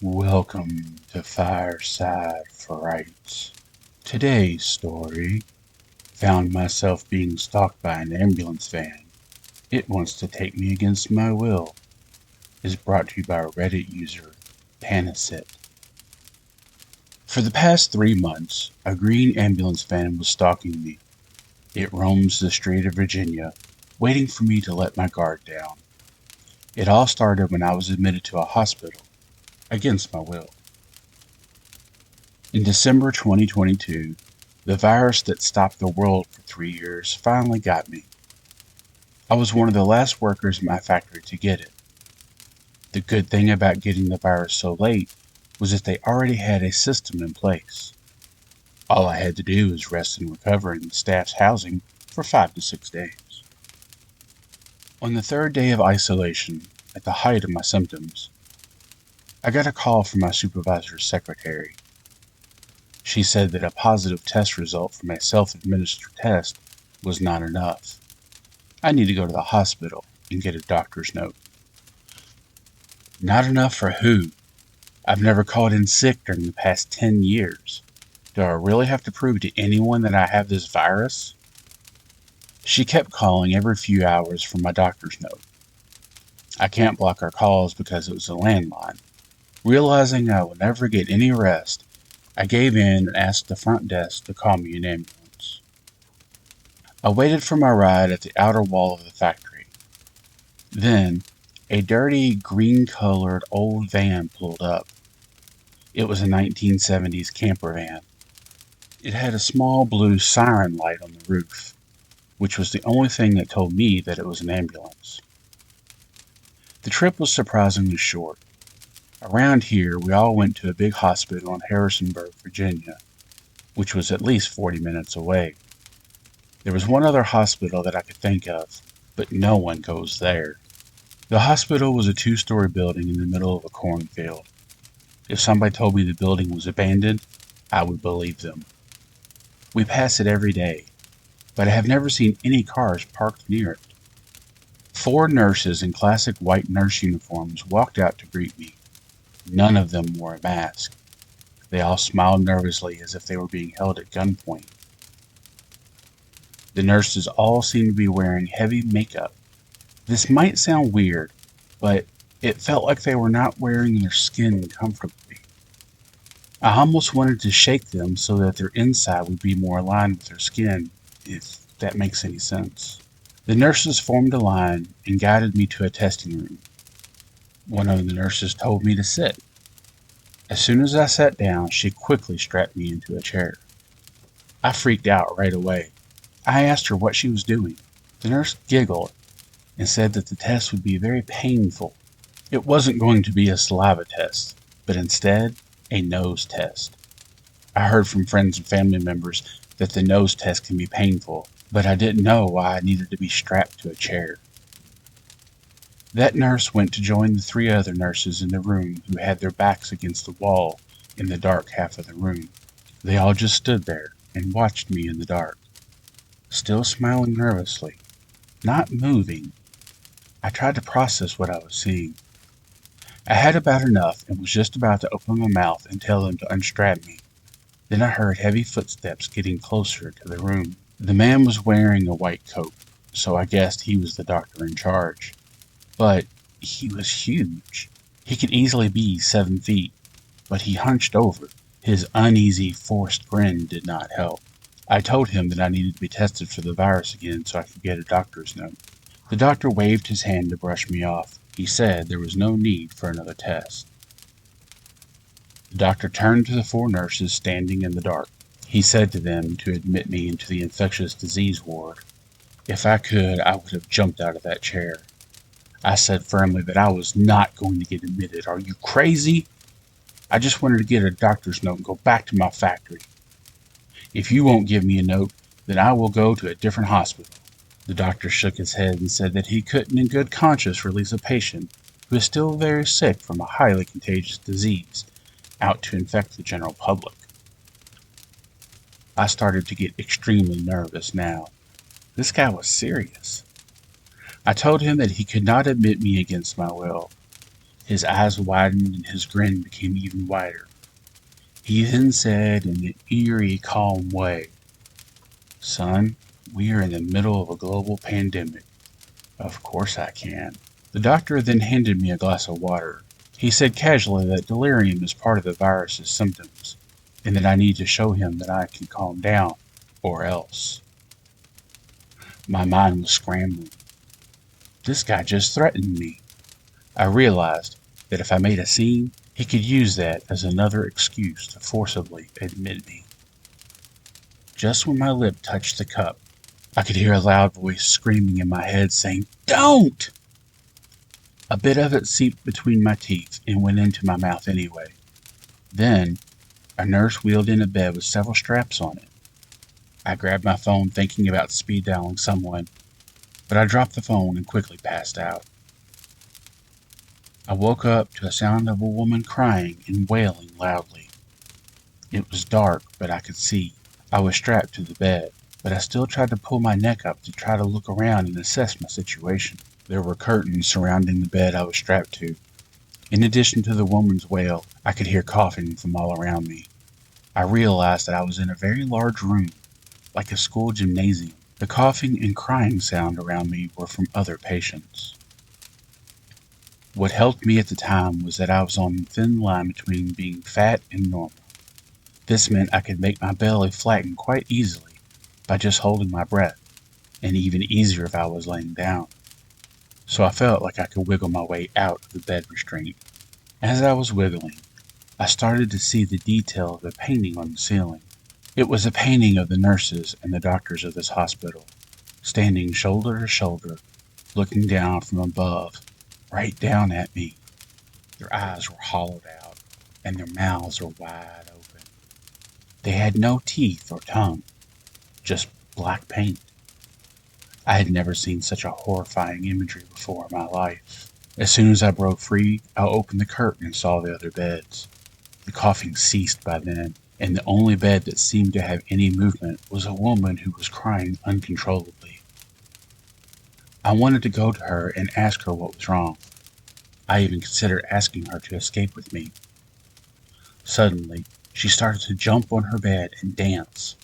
Welcome to Fireside Frights. Today's story: found myself being stalked by an ambulance van. It wants to take me against my will. Is brought to you by Reddit user panasit. For the past 3 months, a green ambulance van was stalking me. It roams the street of Virginia, waiting for me to let my guard down. It all started when I was admitted to a hospital, against my will. In December 2022, the virus that stopped the world for 3 years finally got me. I was one of the last workers in my factory to get it. The good thing about getting the virus so late was that they already had a system in place. All I had to do was rest and recover in the staff's housing for 5 to 6 days. On the third day of isolation, at the height of my symptoms, I got a call from my supervisor's secretary. She said that a positive test result from a self-administered test was not enough. I need to go to the hospital and get a doctor's note. Not enough for who? I've never called in sick during the past 10 years. Do I really have to prove to anyone that I have this virus? She kept calling every few hours for my doctor's note. I can't block her calls because it was a landline. Realizing I would never get any rest, I gave in and asked the front desk to call me an ambulance. I waited for my ride at the outer wall of the factory. Then, a dirty, green-colored old van pulled up. It was a 1970s camper van. It had a small blue siren light on the roof, which was the only thing that told me that it was an ambulance. The trip was surprisingly short. Around here, we all went to a big hospital in Harrisonburg, Virginia, which was at least 40 minutes away. There was one other hospital that I could think of, but no one goes there. The hospital was a 2-story building in the middle of a cornfield. If somebody told me the building was abandoned, I would believe them. We pass it every day, but I have never seen any cars parked near it. 4 nurses in classic white nurse uniforms walked out to greet me. None of them wore a mask. They all smiled nervously as if they were being held at gunpoint. The nurses all seemed to be wearing heavy makeup. This might sound weird, but it felt like they were not wearing their skin comfortably. I almost wanted to shake them so that their inside would be more aligned with their skin, if that makes any sense. The nurses formed a line and guided me to a testing room. One of the nurses told me to sit. As soon as I sat down, she quickly strapped me into a chair. I freaked out right away. I asked her what she was doing. The nurse giggled and said that the test would be very painful. It wasn't going to be a saliva test, but instead, a nose test. I heard from friends and family members that the nose test can be painful, but I didn't know why I needed to be strapped to a chair. That nurse went to join the 3 other nurses in the room who had their backs against the wall in the dark half of the room. They all just stood there and watched me in the dark, still smiling nervously, not moving. I tried to process what I was seeing. I had about enough and was just about to open my mouth and tell them to unstrap me. Then I heard heavy footsteps getting closer to the room. The man was wearing a white coat, so I guessed he was the doctor in charge. But he was huge. He could easily be 7 feet, but he hunched over. His uneasy, forced grin did not help. I told him that I needed to be tested for the virus again so I could get a doctor's note. The doctor waved his hand to brush me off. He said there was no need for another test. The doctor turned to the 4 nurses standing in the dark. He said to them to admit me into the infectious disease ward. If I could, I would have jumped out of that chair. I said firmly that I was not going to get admitted. Are you crazy? I just wanted to get a doctor's note and go back to my factory. If you won't give me a note, then I will go to a different hospital. The doctor shook his head and said that he couldn't in good conscience release a patient who is still very sick from a highly contagious disease out to infect the general public. I started to get extremely nervous now. This guy was serious. I told him that he could not admit me against my will. His eyes widened and his grin became even wider. He then said in an eerie, calm way, "Son, we are in the middle of a global pandemic." Of course I can. The doctor then handed me a glass of water. He said casually that delirium is part of the virus's symptoms, and that I need to show him that I can calm down, or else. My mind was scrambling. This guy just threatened me. I realized that if I made a scene, he could use that as another excuse to forcibly admit me. Just when my lip touched the cup, I could hear a loud voice screaming in my head saying, "Don't!" A bit of it seeped between my teeth and went into my mouth anyway. Then, a nurse wheeled in a bed with several straps on it. I grabbed my phone thinking about speed dialing someone, but I dropped the phone and quickly passed out. I woke up to the sound of a woman crying and wailing loudly. It was dark, but I could see. I was strapped to the bed, but I still tried to pull my neck up to try to look around and assess my situation. There were curtains surrounding the bed I was strapped to. In addition to the woman's wail, I could hear coughing from all around me. I realized that I was in a very large room, like a school gymnasium. The coughing and crying sound around me were from other patients. What helped me at the time was that I was on a thin line between being fat and normal. This meant I could make my belly flatten quite easily by just holding my breath, and even easier if I was laying down. So I felt like I could wiggle my way out of the bed restraint. As I was wiggling, I started to see the detail of the painting on the ceiling. It was a painting of the nurses and the doctors of this hospital, standing shoulder to shoulder, looking down from above, right down at me. Their eyes were hollowed out, and their mouths were wide open. They had no teeth or tongue, just black paint. I had never seen such a horrifying imagery before in my life. As soon as I broke free, I opened the curtain and saw the other beds. The coughing ceased by then, and the only bed that seemed to have any movement was a woman who was crying uncontrollably. I wanted to go to her and ask her what was wrong. I even considered asking her to escape with me. Suddenly, she started to jump on her bed and dance,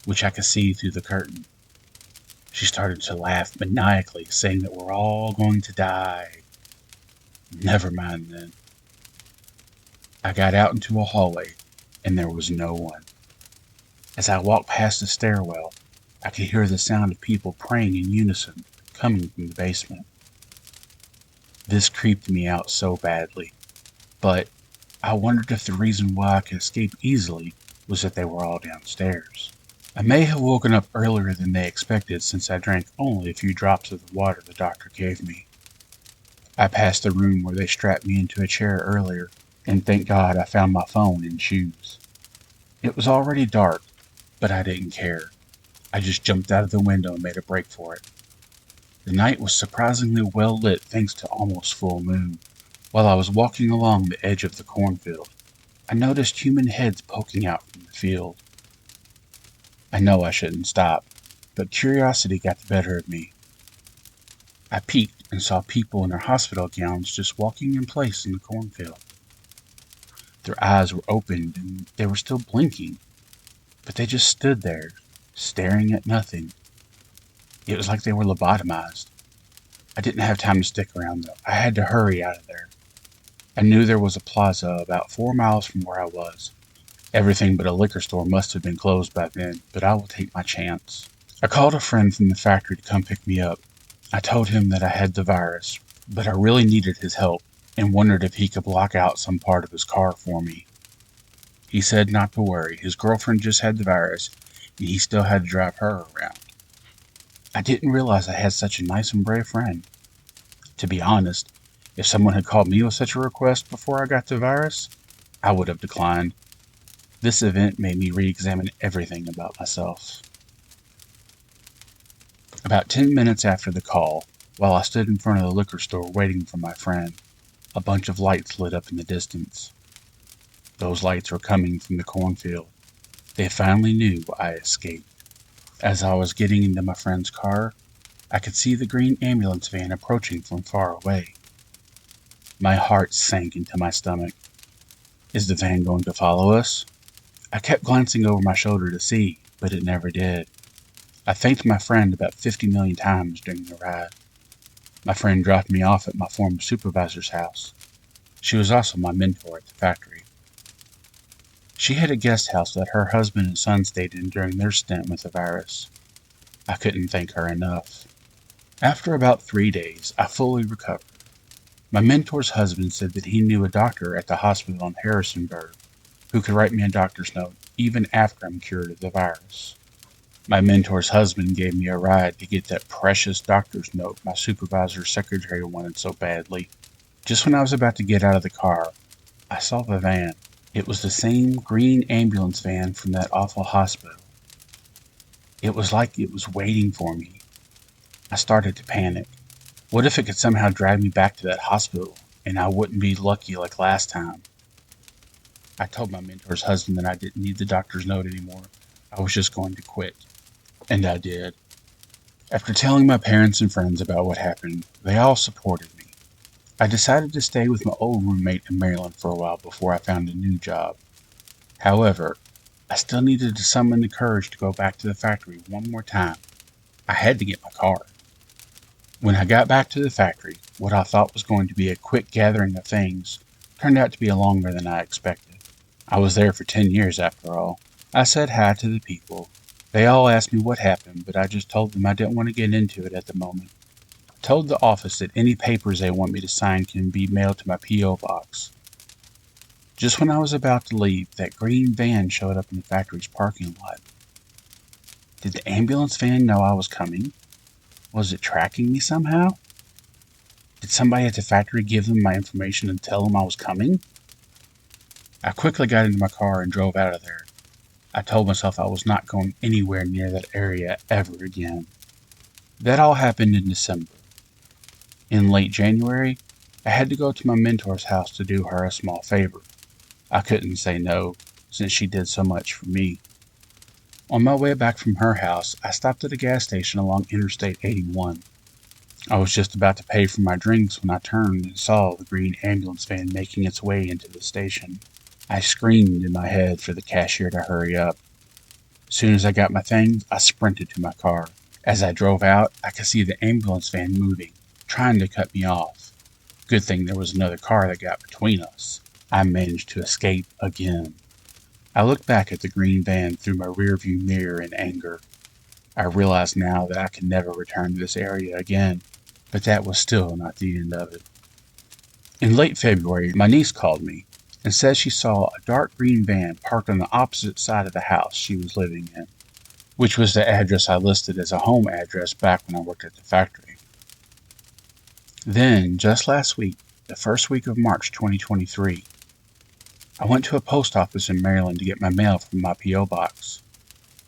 which I could see through the curtain. She started to laugh maniacally, saying that we're all going to die. Never mind then. I got out into a hallway, and there was no one. As I walked past the stairwell, I could hear the sound of people praying in unison coming from the basement. This creeped me out so badly, but I wondered if the reason why I could escape easily was that they were all downstairs. I may have woken up earlier than they expected since I drank only a few drops of the water the doctor gave me. I passed the room where they strapped me into a chair earlier, and thank God I found my phone and shoes. It was already dark, but I didn't care. I just jumped out of the window and made a break for it. The night was surprisingly well lit thanks to almost full moon. While I was walking along the edge of the cornfield, I noticed human heads poking out from the field. I know I shouldn't stop, but curiosity got the better of me. I peeked and saw people in their hospital gowns just walking in place in the cornfield. Their eyes were opened and they were still blinking, but they just stood there, staring at nothing. It was like they were lobotomized. I didn't have time to stick around though. I had to hurry out of there. I knew there was a plaza about 4 miles from where I was. Everything but a liquor store must have been closed by then, but I will take my chance. I called a friend from the factory to come pick me up. I told him that I had the virus, but I really needed his help and wondered if he could block out some part of his car for me. He said not to worry. His girlfriend just had the virus, and he still had to drive her around. I didn't realize I had such a nice and brave friend. To be honest, if someone had called me with such a request before I got the virus, I would have declined. This event made me re-examine everything about myself. About 10 minutes after the call, while I stood in front of the liquor store waiting for my friend, a bunch of lights lit up in the distance. Those lights were coming from the cornfield. They finally knew I escaped. As I was getting into my friend's car, I could see the green ambulance van approaching from far away. My heart sank into my stomach. Is the van going to follow us? I kept glancing over my shoulder to see, but it never did. I thanked my friend about 50 million times during the ride. My friend dropped me off at my former supervisor's house. She was also my mentor at the factory. She had a guest house that her husband and son stayed in during their stint with the virus. I couldn't thank her enough. After about 3 days, I fully recovered. My mentor's husband said that he knew a doctor at the hospital in Harrisonburg who could write me a doctor's note even after I'm cured of the virus. My mentor's husband gave me a ride to get that precious doctor's note my supervisor's secretary wanted so badly. Just when I was about to get out of the car, I saw the van. It was the same green ambulance van from that awful hospital. It was like it was waiting for me. I started to panic. What if it could somehow drag me back to that hospital and I wouldn't be lucky like last time? I told my mentor's husband that I didn't need the doctor's note anymore. I was just going to quit. And I did. After telling my parents and friends about what happened, they all supported me. I decided to stay with my old roommate in Maryland for a while before I found a new job. However, I still needed to summon the courage to go back to the factory one more time. I had to get my car. When I got back to the factory, what I thought was going to be a quick gathering of things turned out to be longer than I expected. I was there for 10 years after all. I said hi to the people. They all asked me what happened, but I just told them I didn't want to get into it at the moment. I told the office that any papers they want me to sign can be mailed to my P.O. box. Just when I was about to leave, that green van showed up in the factory's parking lot. Did the ambulance van know I was coming? Was it tracking me somehow? Did somebody at the factory give them my information and tell them I was coming? I quickly got into my car and drove out of there. I told myself I was not going anywhere near that area ever again. That all happened in December. In late January, I had to go to my mentor's house to do her a small favor. I couldn't say no, since she did so much for me. On my way back from her house, I stopped at a gas station along Interstate 81. I was just about to pay for my drinks when I turned and saw the green ambulance van making its way into the station. I screamed in my head for the cashier to hurry up. As soon as I got my things, I sprinted to my car. As I drove out, I could see the ambulance van moving, trying to cut me off. Good thing there was another car that got between us. I managed to escape again. I looked back at the green van through my rearview mirror in anger. I realized now that I could never return to this area again, but that was still not the end of it. In late February, my niece called me and said she saw a dark green van parked on the opposite side of the house she was living in, which was the address I listed as a home address back when I worked at the factory. Then, just last week, the first week of March 2023, I went to a post office in Maryland to get my mail from my P.O. box.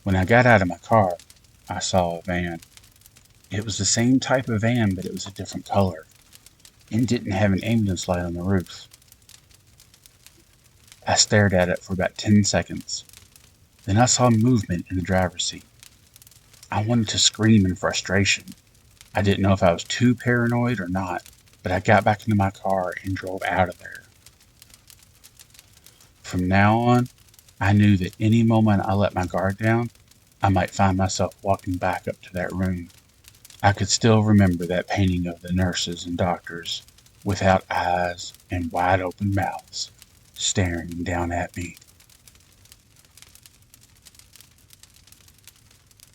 When I got out of my car, I saw a van. It was the same type of van, but it was a different color, and didn't have an ambulance light on the roof. I stared at it for about 10 seconds. Then I saw movement in the driver's seat. I wanted to scream in frustration. I didn't know if I was too paranoid or not, but I got back into my car and drove out of there. From now on, I knew that any moment I let my guard down, I might find myself walking back up to that room. I could still remember that painting of the nurses and doctors, without eyes and wide open mouths, staring down at me.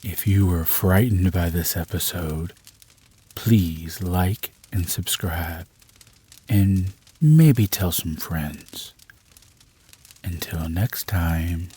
If you were frightened by this episode, please like and subscribe, and maybe tell some friends. Until next time.